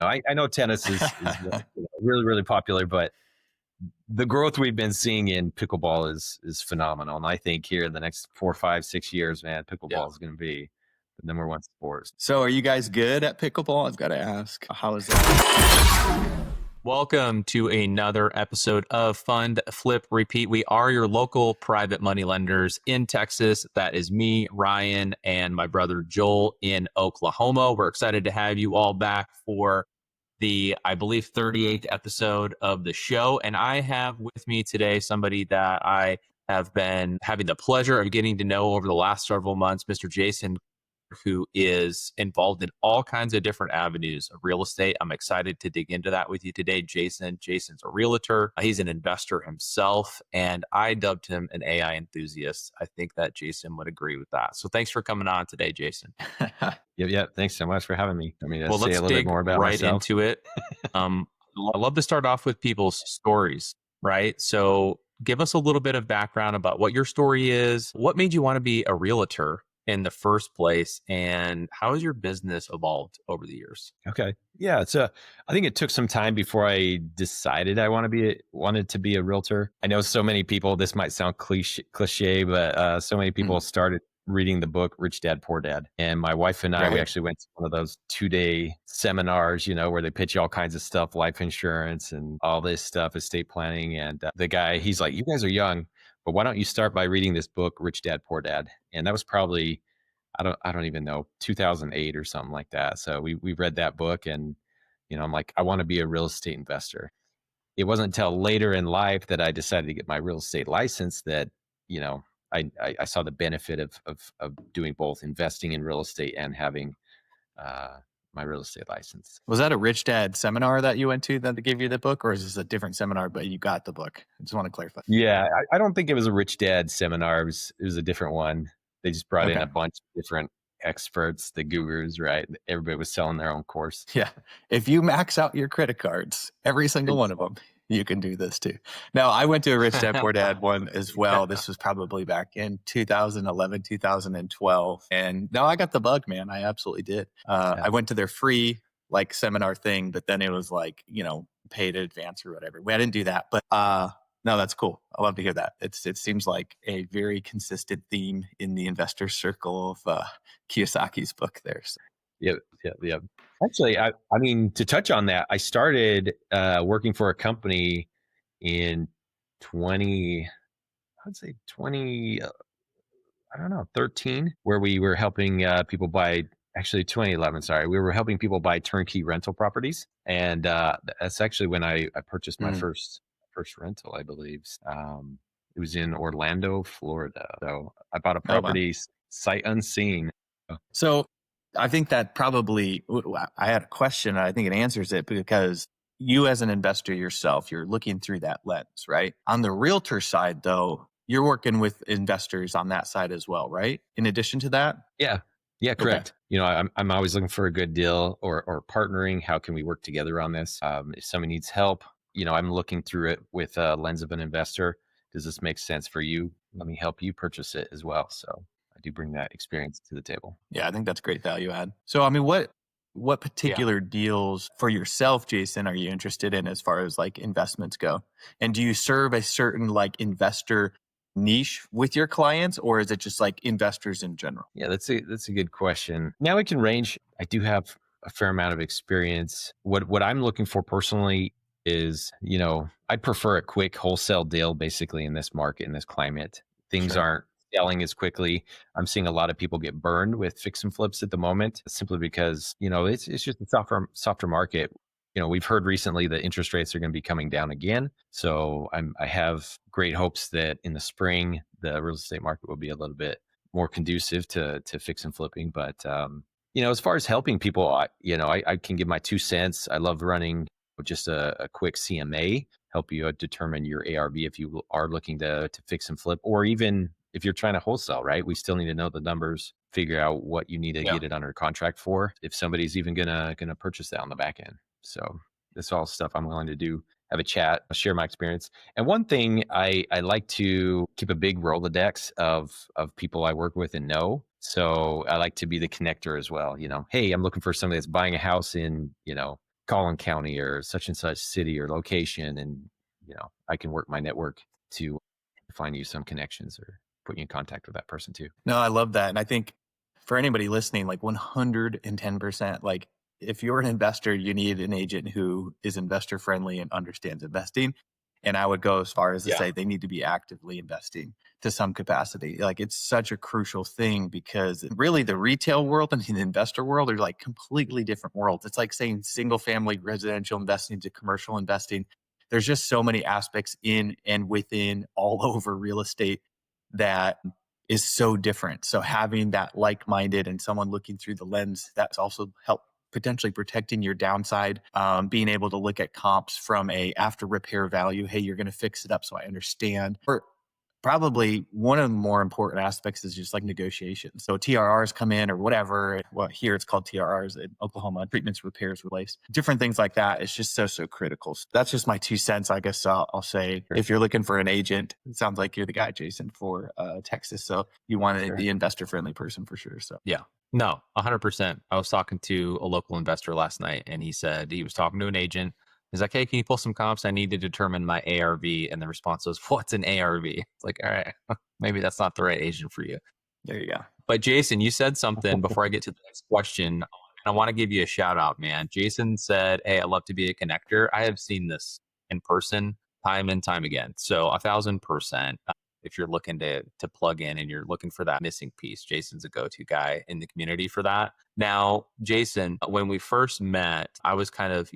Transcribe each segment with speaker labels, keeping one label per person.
Speaker 1: I know tennis is really, really popular, but the growth we've been seeing in pickleball is phenomenal. And I think here in the next 4, 5, 6 years, man,
Speaker 2: Yeah.
Speaker 1: pickleball is going to be the number one sport.
Speaker 2: So are you guys good at pickleball? I've got to ask. How is that?
Speaker 3: Welcome to another episode of Fund, Flip, Repeat. We are your local private money lenders in Texas. That is me, Ryan, and my brother Joel in Oklahoma. We're excited to have you all back for the, I believe, 38th episode of the show. And I have with me today somebody that I have been having the pleasure of getting to know over the last several months, Mr. Jason, who is involved in all kinds of different avenues of real estate. I'm excited to dig into that with you today. Jason's a realtor. He's an investor himself, and I dubbed him an AI enthusiast. I think that Jason would agree with that. So thanks for coming on today, Jason.
Speaker 1: Yeah. Thanks so much for having me. I mean,
Speaker 3: Well,
Speaker 1: say
Speaker 3: let's
Speaker 1: a little bit
Speaker 3: dig
Speaker 1: more about
Speaker 3: right
Speaker 1: myself.
Speaker 3: into it. I love to start off with people's stories, right? So give us a little bit of background about what your story is. What made you want to be a realtor in the first place, and how has your business evolved over the years?
Speaker 1: Okay. Yeah. I think it took some time before I decided I wanted to be a realtor. I know so many people, this might sound cliche, but so many people started reading the book Rich Dad, Poor Dad. And my wife and I, we actually went to one of those 2-day seminars, where they pitch you all kinds of stuff, life insurance and all this stuff, estate planning. And the guy, he's like, you guys are young, but why don't you start by reading this book, Rich Dad, Poor Dad? And that was probably, I don't even know, 2008 or something like that. So we read that book, and I'm like, I want to be a real estate investor. It wasn't until later in life that I decided to get my real estate license that I saw the benefit of doing both, investing in real estate and having my real estate license.
Speaker 2: Was that a Rich Dad seminar that you went to that gave you the book, or is this a different seminar, but you got the book? I just want to clarify.
Speaker 1: Yeah, I don't think it was a Rich Dad seminar. It was a different one. They just brought in a bunch of different experts, the gurus, right? Everybody was selling their own course.
Speaker 2: Yeah. If you max out your credit cards, every single one of them, you can do this too. Now, I went to a Rich Dad Poor Dad one as well. This was probably back in 2011, 2012. And no, I got the bug, man. I absolutely did. I went to their free seminar thing, but then it was paid advance or whatever. I didn't do that, but no, that's cool. I love to hear that. It seems like a very consistent theme in the investor circle of Kiyosaki's book there. So.
Speaker 1: Yep. Actually, I mean, to touch on that, I started working for a company in 20, 13, where we were helping people buy, actually 2011, sorry. We were helping people buy turnkey rental properties. And that's actually when I purchased my first rental, I believe. It was in Orlando, Florida. So I bought a property sight unseen.
Speaker 2: So I think that probably, I had a question, and I think it answers it, because you as an investor yourself, you're looking through that lens, right? On the realtor side, though, you're working with investors on that side as well, right? In addition to that?
Speaker 1: Yeah, correct. Okay. I'm always looking for a good deal or partnering. How can we work together on this? If somebody needs help, I'm looking through it with a lens of an investor. Does this make sense for you? Let me help you purchase it as well. So I do bring that experience to the table.
Speaker 2: Yeah, I think that's great value add. So, I mean, what particular deals for yourself, Jason, are you interested in as far as investments go? And do you serve a certain investor niche with your clients, or is it just investors in general?
Speaker 1: Yeah, that's a good question. Now it can range. I do have a fair amount of experience. What I'm looking for personally is, I'd prefer a quick wholesale deal basically in this market, in this climate. Things aren't selling as quickly. I'm seeing a lot of people get burned with fix and flips at the moment, simply because, it's just a softer market. We've heard recently that interest rates are going to be coming down again. So I have great hopes that in the spring, the real estate market will be a little bit more conducive to fix and flipping. But, as far as helping people, I can give my 2 cents. I love running just a quick CMA, help you determine your ARV if you are looking to fix and flip, or even if you're trying to wholesale, right? We still need to know the numbers, figure out what you need to get it under contract for, if somebody's even gonna purchase that on the back end. So that's all stuff I'm willing to do. Have a chat, share my experience. And one thing I like to keep a big Rolodex of people I work with and know. So I like to be the connector as well. Hey, I'm looking for somebody that's buying a house in, Collin County or such and such city or location, and I can work my network to find you some connections or put you in contact with that person too.
Speaker 2: No, I love that. And I think for anybody listening, like 110%, like if you're an investor, you need an agent who is investor friendly and understands investing. And I would go as far as to say they need to be actively investing to some capacity. Like it's such a crucial thing because really the retail world and the investor world are like completely different worlds. It's like saying single family residential investing to commercial investing. There's just so many aspects in and within all over real estate that is so different. So having that like-minded and someone looking through the lens, that's also help potentially protecting your downside, being able to look at comps from a after repair value. Hey, you're going to fix it up. So I understand. Or probably one of the more important aspects is just like negotiations. So TRRs come in or whatever. Well, here it's called TRRs in Oklahoma, treatments, repairs, replace, different things like that. It's just so critical. So that's just my 2 cents. I guess I'll say if you're looking for an agent, it sounds like you're the guy, Jason, for Texas. So you want the investor friendly person for sure. So
Speaker 3: yeah. No, 100%. I was talking to a local investor last night and he said he was talking to an agent. He's like, hey, can you pull some comps? I need to determine my ARV. And the response was, what's an ARV? It's like, all right, maybe that's not the right agent for you.
Speaker 2: There you go.
Speaker 3: But Jason, you said something before I get to the next question. I want to give you a shout out, man. Jason said, hey, I'd love to be a connector. I have seen this in person time and time again. So 1,000%. If you're looking to plug in and you're looking for that missing piece, Jason's a go-to guy in the community for that. Now, Jason, when we first met, I was kind of,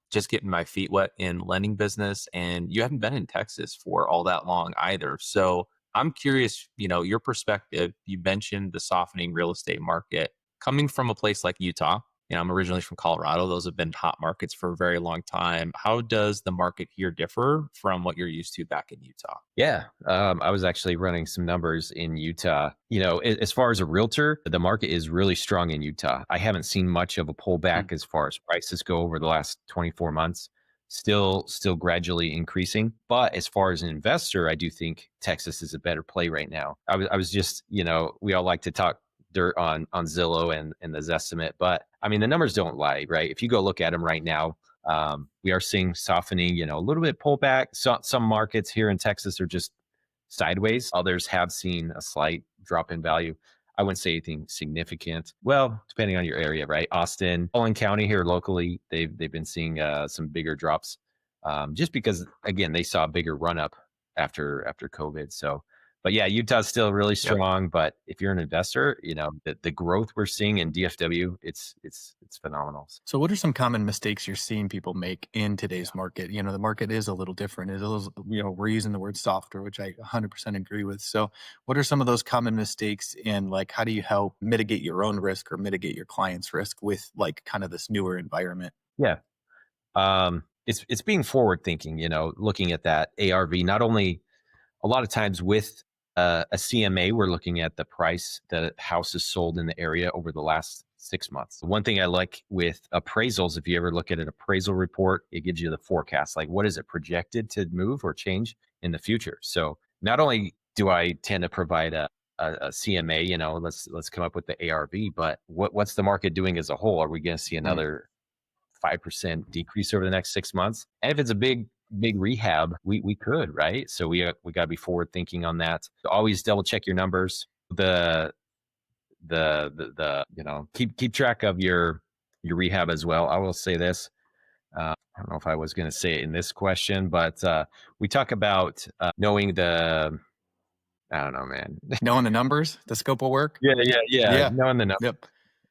Speaker 3: just getting my feet wet in lending business, and you hadn't been in Texas for all that long either. So I'm curious, your perspective. You mentioned the softening real estate market coming from a place like Utah. I'm originally from Colorado. Those have been hot markets for a very long time. How does the market here differ from what you're used to back in Utah?
Speaker 1: Yeah, I was actually running some numbers in Utah. As far as a realtor, the market is really strong in Utah. I haven't seen much of a pullback as far as prices go over the last 24 months. Still gradually increasing. But as far as an investor, I do think Texas is a better play right now. I was just, we all like to talk dirt on Zillow and the Zestimate, but I mean, the numbers don't lie, right? If you go look at them right now, we are seeing softening, a little bit pullback. So, some markets here in Texas are just sideways. Others have seen a slight drop in value. I wouldn't say anything significant. Well, depending on your area, right? Austin, Collin County here locally, they've been seeing some bigger drops, just because again they saw a bigger run up after COVID. So, but yeah, Utah's still really strong. Yep. But if you're an investor, the growth we're seeing in DFW, it's phenomenal.
Speaker 2: So what are some common mistakes you're seeing people make in today's market? The market is a little different. It's a little, we're using the word softer, which I 100% agree with. So what are some of those common mistakes, and like, how do you help mitigate your own risk or mitigate your client's risk with like kind of this newer environment?
Speaker 1: Yeah. It's being forward thinking, looking at that ARV, not only a lot of times with a CMA, we're looking at the price that a house is sold in the area over the last 6 months. The one thing I like with appraisals, if you ever look at an appraisal report, it gives you the forecast, like what is it projected to move or change in the future. So not only do I tend to provide a CMA, let's come up with the ARV, but what's the market doing as a whole? Are we going to see another 5% decrease over the next 6 months? And if it's a big rehab, we could, right? So we got to be forward thinking on that. Always double check your numbers. Keep track of your rehab as well. I will say this. I don't know if I was going to say it in this question, but we talk about knowing I don't know, man.
Speaker 2: Knowing the numbers, the scope of work.
Speaker 1: Yeah. Knowing the numbers.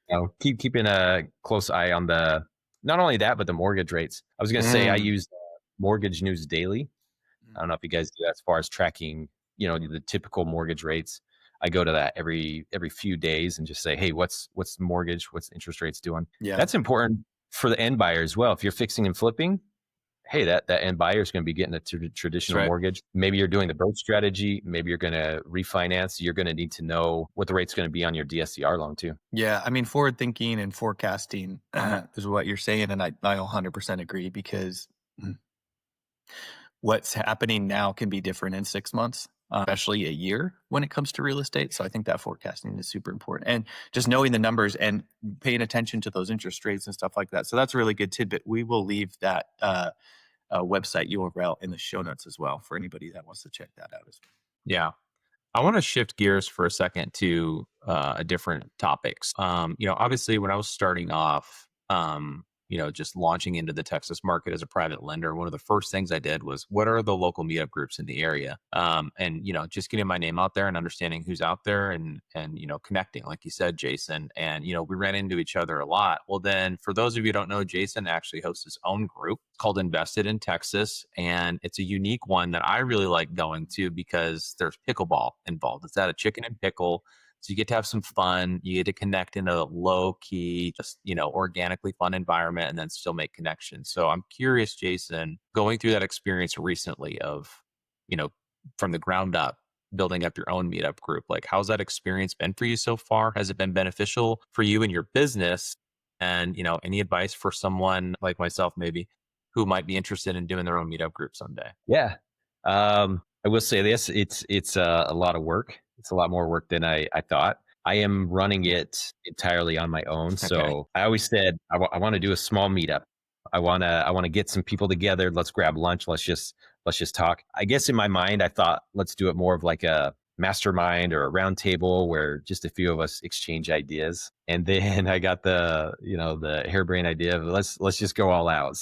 Speaker 2: Yep.
Speaker 1: Keeping a close eye on not only that, but the mortgage rates. I was going to say I use Mortgage News Daily. I don't know if you guys do that as far as tracking, the typical mortgage rates. I go to that every few days and just say, hey, what's what's interest rates doing?
Speaker 2: Yeah.
Speaker 1: That's important for the end buyer as well. If you're fixing and flipping, hey, that end buyer is going to be getting a traditional mortgage. Maybe you're doing the boat strategy. Maybe you're going to refinance. You're going to need to know what the rate's going to be on your DSCR loan too.
Speaker 2: Yeah. I mean, forward thinking and forecasting is what you're saying. And I 100% agree, because what's happening now can be different in 6 months. especially a year when it comes to real estate. So I think that forecasting is super important, and just knowing the numbers and paying attention to those interest rates and stuff like that. So that's a really good tidbit. We will leave that website URL in the show notes as well for anybody that wants to check that out as well.
Speaker 3: Yeah. I want to shift gears for a second to a different topics. Obviously, when I was starting off, just launching into the Texas market as a private lender, one of the first things I did was, what are the local meetup groups in the area? And just getting my name out there and understanding who's out there, and connecting, like you said, Jason. And we ran into each other a lot. Well, then, for those of you who don't know, Jason actually hosts his own group called Invested in Texas, and it's a unique one that I really like going to because there's pickleball involved. It's at a chicken and pickle. So you get to have some fun. You get to connect in a low key, just, organically fun environment, and then still make connections. So I'm curious, Jason, going through that experience recently of, from the ground up, building up your own meetup group, like, how's that experience been for you so far? Has it been beneficial for you and your business? And, any advice for someone like myself, maybe, who might be interested in doing their own meetup group someday?
Speaker 1: Yeah. I will say this, it's a lot of work. It's a lot more work than I thought. I am running it entirely on my own.
Speaker 2: Okay.
Speaker 1: So I always said, I want to do a small meetup. I want to get some people together. Let's grab lunch. Let's just talk. I guess in my mind, I thought, let's do it more of like a mastermind or a round table where just a few of us exchange ideas. And then I got the harebrained idea of let's just go all out.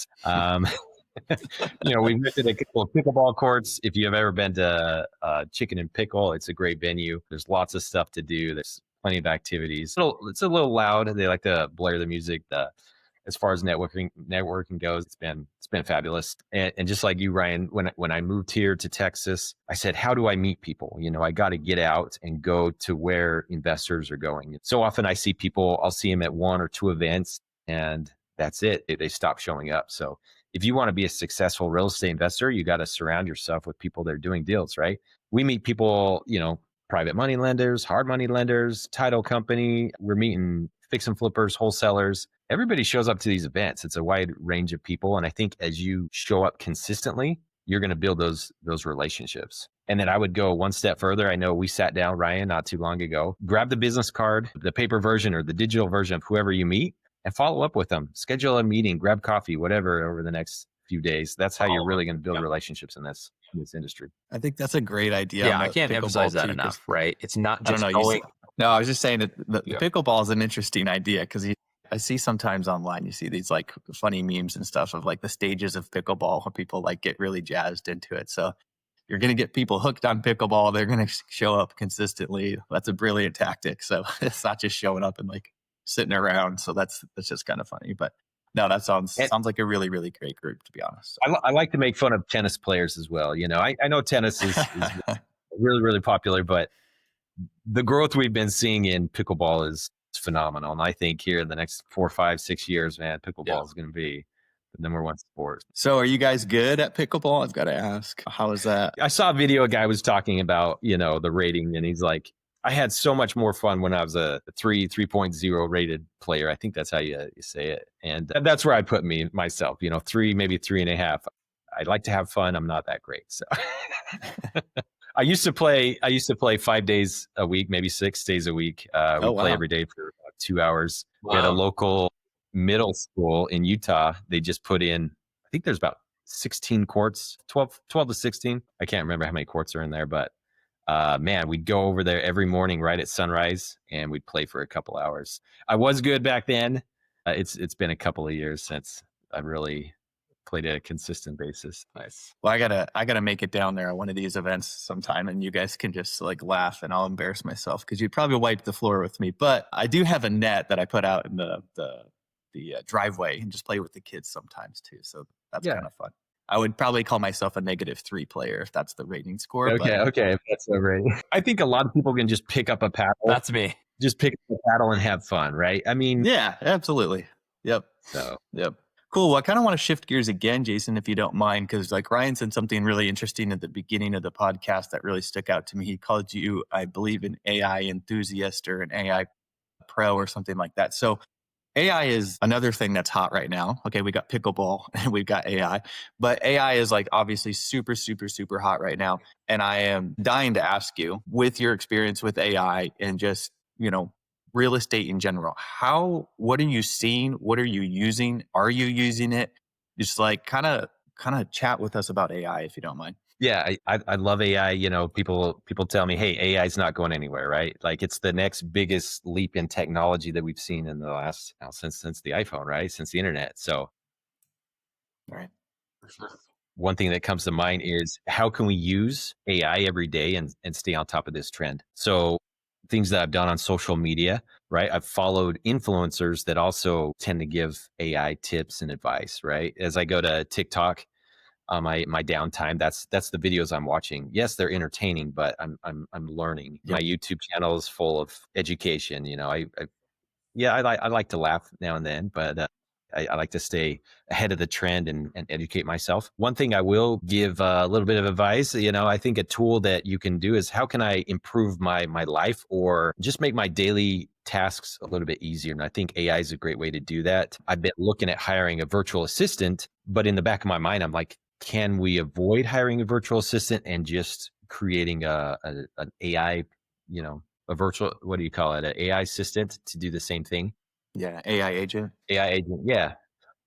Speaker 1: We rented a couple of pickleball courts. If you have ever been to Chicken and Pickle, it's a great venue. There's lots of stuff to do. There's plenty of activities. It's a little loud. They like to blare the music. As far as networking goes, it's been fabulous. And just like you, Ryan, when I moved here to Texas, I said, how do I meet people? I got to get out and go to where investors are going. So often I see people, I'll see them at one or two events, and that's it. They stop showing up. So if you want to be a successful real estate investor, you got to surround yourself with people that are doing deals, right? We meet people, private money lenders, hard money lenders, title company. We're meeting fix and flippers, wholesalers. Everybody shows up to these events. It's a wide range of people. And I think as you show up consistently, you're going to build those relationships. And then I would go one step further. I know we sat down, Ryan, not too long ago, grab the business card, the paper version or the digital version of whoever you meet, and follow up with them. Schedule a meeting, grab coffee, whatever, over the next few days. That's how you're really going to build relationships in this industry.
Speaker 2: I think that's a great idea.
Speaker 3: Yeah, I can't emphasize that enough, right? It's not just going.
Speaker 2: No, I was just saying that the pickleball is an interesting idea because I see sometimes online, you see these like funny memes and stuff of like the stages of pickleball where people like get really jazzed into it. So you're going to get people hooked on pickleball. They're going to show up consistently. That's a brilliant tactic. So it's not just showing up and like sitting around. So that's just kind of funny. But no, that sounds like a really, really great group, to be honest.
Speaker 1: I like to make fun of tennis players as well. I know tennis is really, really popular, but the growth we've been seeing in pickleball is phenomenal. And I think here in the next 4, 5, 6 years, man, pickleball is going to be the number one sport.
Speaker 2: So are you guys good at pickleball? I've got to ask, how is that?
Speaker 1: I saw a video, a guy was talking about, the rating, and he's like, I had so much more fun when I was a 3.0 rated player. I think that's how you say it. And that's where I put myself, 3, maybe 3.5. I like to have fun. I'm not that great. So I used to play 5 days a week, maybe 6 days a week. We play every day for about 2 hours. Wow. We had a local middle school in Utah. They just put in, I think there's about 16 courts, 12 to 16. I can't remember how many courts are in there, but man, we'd go over there every morning right at sunrise and we'd play for a couple hours. I was good back then. It's been a couple of years since I've really played at a consistent basis.
Speaker 2: Nice. Well, I gotta make it down there at one of these events sometime, and you guys can just like laugh, and I'll embarrass myself because you'd probably wipe the floor with me. But I do have a net that I put out in the driveway and just play with the kids sometimes too. So that's kind of fun. I would probably call myself a -3 player if that's the rating score.
Speaker 1: Okay, if that's the rating. I think a lot of people can just pick up a paddle.
Speaker 3: That's me.
Speaker 1: Just pick up a paddle and have fun, right? I mean,
Speaker 2: yeah, absolutely. Yep. Yep. Cool. Well, I kind of want to shift gears again, Jason, if you don't mind, because like Ryan said something really interesting at the beginning of the podcast that really stuck out to me. He called you, I believe, an AI enthusiast or an AI pro or something like that. So AI is another thing that's hot right now. Okay, we got pickleball and we've got AI, but AI is like obviously super, super, super hot right now. And I am dying to ask you, with your experience with AI and just, real estate in general, what are you seeing? What are you using? Are you using it? Just like kind of chat with us about AI if you don't mind.
Speaker 1: Yeah, I love AI. People tell me, hey, AI is not going anywhere, right? Like it's the next biggest leap in technology that we've seen in the last since the iPhone, right? Since the internet. So
Speaker 2: All right. For sure.
Speaker 1: one thing that comes to mind is how can we use AI every day and stay on top of this trend? So things that I've done on social media, right? I've followed influencers that also tend to give AI tips and advice, right? As I go to TikTok on my downtime, that's the videos I'm watching. Yes, they're entertaining, but I'm learning. My
Speaker 2: Yep.
Speaker 1: YouTube channel is full of education. Yeah, I like to laugh now and then, but I like to stay ahead of the trend and educate myself. One thing I will give a little bit of advice, I think a tool that you can do is how can I improve my life or just make my daily tasks a little bit easier? And I think AI is a great way to do that. I've been looking at hiring a virtual assistant, but in the back of my mind, I'm like, can we avoid hiring a virtual assistant and just creating an AI, you know, a virtual, what do you call it? An AI assistant to do the same thing.
Speaker 2: Yeah. AI agent.
Speaker 1: AI agent. Yeah.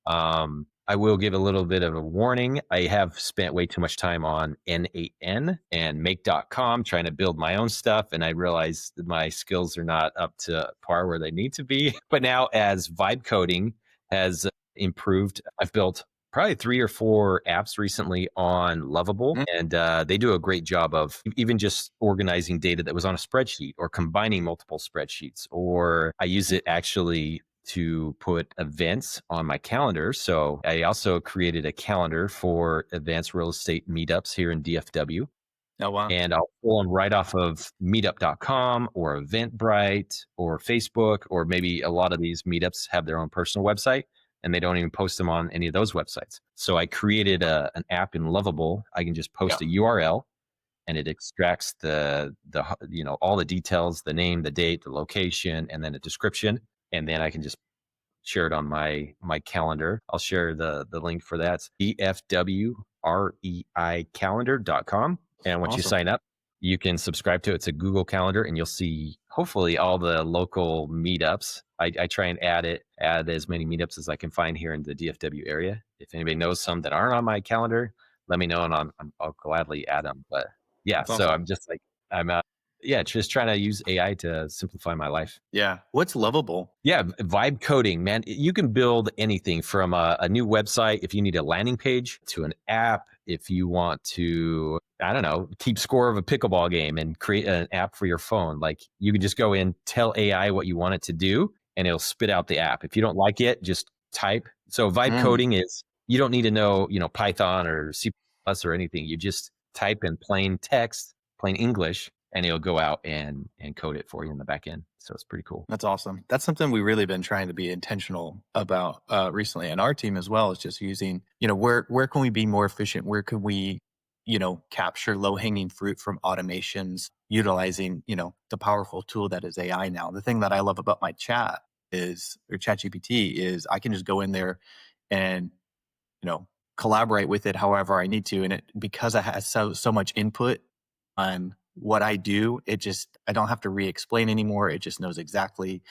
Speaker 1: I will give a little bit of a warning. I have spent way too much time on N8N and make.com trying to build my own stuff. And I realize that my skills are not up to par where they need to be. But now, as vibe coding has improved, I've built probably 3 or 4 apps recently on Lovable.
Speaker 2: Mm.
Speaker 1: And they do a great job of even just organizing data that was on a spreadsheet or combining multiple spreadsheets. Or I use it actually to put events on my calendar. So I also created a calendar for advanced real estate meetups here in DFW.
Speaker 2: Oh, wow.
Speaker 1: And I'll pull them right off of meetup.com or Eventbrite or Facebook, or maybe a lot of these meetups have their own personal website and they don't even post them on any of those websites. So I created an app in Lovable. I can just post
Speaker 2: Yeah.
Speaker 1: a URL and it extracts the all the details, the name, the date, the location, and then a description. And then I can just share it on my calendar. I'll share the link for that. It's EFWREI calendar.com. And once you
Speaker 2: Awesome.
Speaker 1: sign up, you can subscribe to it. It's a Google Calendar, and you'll see hopefully all the local meetups. I try and add as many meetups as I can find here in the DFW area. If anybody knows some that aren't on my calendar, let me know, and I'll gladly add them. But yeah,
Speaker 2: That's
Speaker 1: so
Speaker 2: awesome.
Speaker 1: I'm just like I'm just trying to use AI to simplify my life.
Speaker 2: Yeah. What's lovable?
Speaker 1: Yeah, vibe coding, man. You can build anything from a new website if you need a landing page to an app. If you want to, I don't know, keep score of a pickleball game and create an app for your phone, like you can just go in, tell AI what you want it to do, and it'll spit out the app. If you don't like it, just type. So vibe
Speaker 2: Mm,
Speaker 1: coding is you don't need to know, Python or C++ or anything. You just type in plain text, plain English, and it'll go out and code it for you in the back end. So it's pretty cool.
Speaker 2: that's awesome. That's something we've really been trying to be intentional about recently. And our team as well is just using, where can we be more efficient? Where can we, capture low hanging fruit from automations, utilizing, the powerful tool that is AI now. The thing that I love about my chat GPT is I can just go in there and collaborate with it however I need to. And it, because it has so much input on what I do, I don't have to re-explain anymore. It just knows exactly,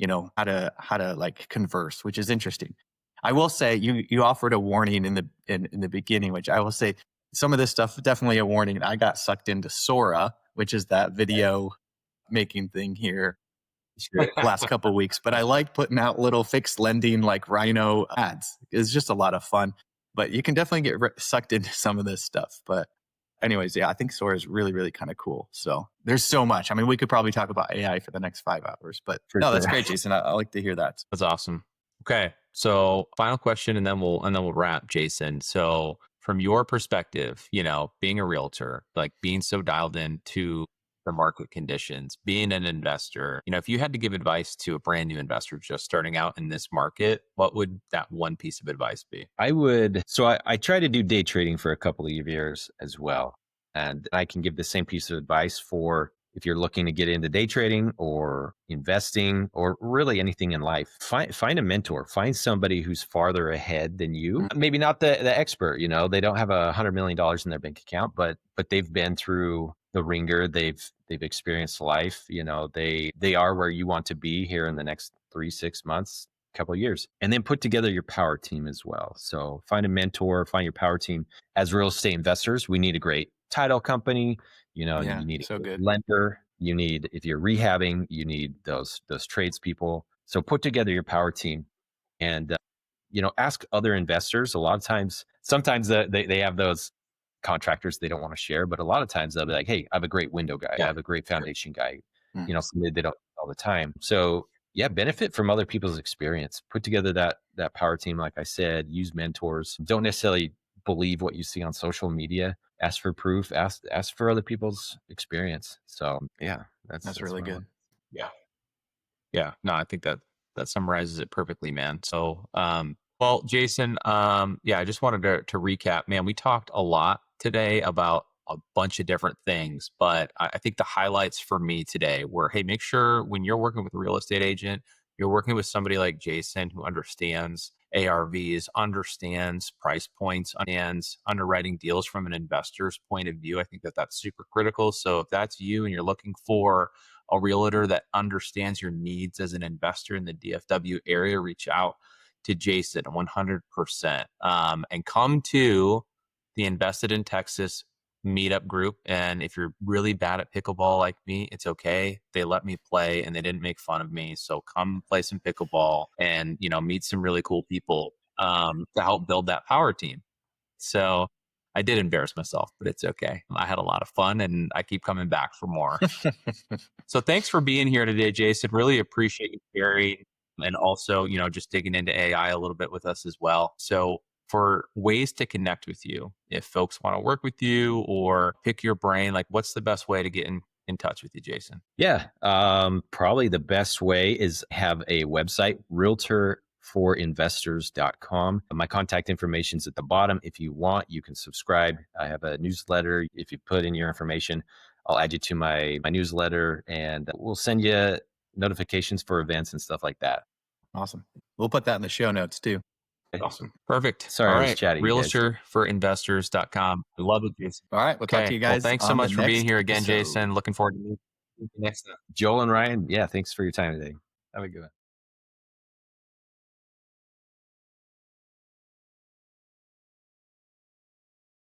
Speaker 2: how to like converse, which is interesting. I will say you offered a warning in the beginning, which I will say some of this stuff definitely a warning. I got sucked into Sora, which is that video making thing here
Speaker 1: Sure.
Speaker 2: last couple of weeks, but I like putting out little fixed lending like Rhino ads. It's just a lot of fun, but you can definitely get sucked into some of this stuff. But anyways, yeah, I think Sora is really, really kind of cool. So there's so much. I mean, we could probably talk about AI for the next 5 hours, but
Speaker 1: For
Speaker 2: no, that's
Speaker 1: sure.
Speaker 2: great, Jason. I like to hear that.
Speaker 3: That's awesome. Okay. So final question and then we'll wrap, Jason. So from your perspective, being a realtor, like being so dialed into the market conditions, being an investor, if you had to give advice to a brand new investor just starting out in this market, what would that one piece of advice be?
Speaker 1: I try to do day trading for a couple of years as well. And I can give the same piece of advice for, if you're looking to get into day trading or investing or really anything in life, find a mentor, find somebody who's farther ahead than you. Maybe not the expert, they don't have $100 million in their bank account, but they've been through the ringer. They've experienced life. They are where you want to be here in the next 3-6 months, couple of years, and then put together your power team as well. So find a mentor, find your power team. As real estate investors, we need a great title company. You need
Speaker 2: so
Speaker 1: a
Speaker 2: good.
Speaker 1: lender. You need, if you're rehabbing, you need those tradespeople. So put together your power team, and ask other investors. A lot of times, sometimes they have those contractors they don't want to share, but a lot of times they'll be like, "Hey, I have a great window guy. I have a great foundation guy." Somebody they don't all the time. So yeah, benefit from other people's experience. Put together that power team, like I said. Use mentors. Don't necessarily believe what you see on social media. Ask for proof. Ask for other people's experience. So yeah, that's
Speaker 2: really good.
Speaker 3: Yeah, no, I think that summarizes it perfectly, man. So, well, Jason, yeah, I just wanted to recap, man. We talked a lot today about a bunch of different things, but I think the highlights for me today were, hey, make sure when you're working with a real estate agent, you're working with somebody like Jason who understands ARVs, understands price points, understands underwriting deals from an investor's point of view. I think that that's super critical. So if that's you and you're looking for a realtor that understands your needs as an investor in the DFW area, reach out to Jason 100%. And come to the Invested in Texas meetup group. And if you're really bad at pickleball like me, it's okay. They let me play and they didn't make fun of me. So come play some pickleball and, meet some really cool people to help build that power team. So I did embarrass myself, but it's okay. I had a lot of fun and I keep coming back for more. So thanks for being here today, Jason. Really appreciate you sharing and also, just digging into AI a little bit with us as well. So for ways to connect with you, if folks want to work with you or pick your brain, like what's the best way to get in touch with you, Jason?
Speaker 1: Yeah, probably the best way is have a website, realtorforinvestors.com. My contact information is at the bottom. If you want, you can subscribe. I have a newsletter. If you put in your information, I'll add you to my newsletter, and we'll send you notifications for events and stuff like that.
Speaker 2: Awesome. We'll put that in the show notes too.
Speaker 3: Awesome. Perfect.
Speaker 1: Sorry,
Speaker 3: All
Speaker 1: I was
Speaker 3: right.
Speaker 1: chatty, you guys.
Speaker 3: Realtorforinvestors.com. I love it, Jason.
Speaker 2: All right. We'll talk to you guys.
Speaker 3: Well, thanks so
Speaker 2: on
Speaker 3: much
Speaker 2: the
Speaker 3: for being
Speaker 2: next
Speaker 3: here again,
Speaker 2: episode.
Speaker 3: Jason. Looking forward to meeting you next time.
Speaker 1: Joel and Ryan, yeah, thanks for your time today. Have a good one.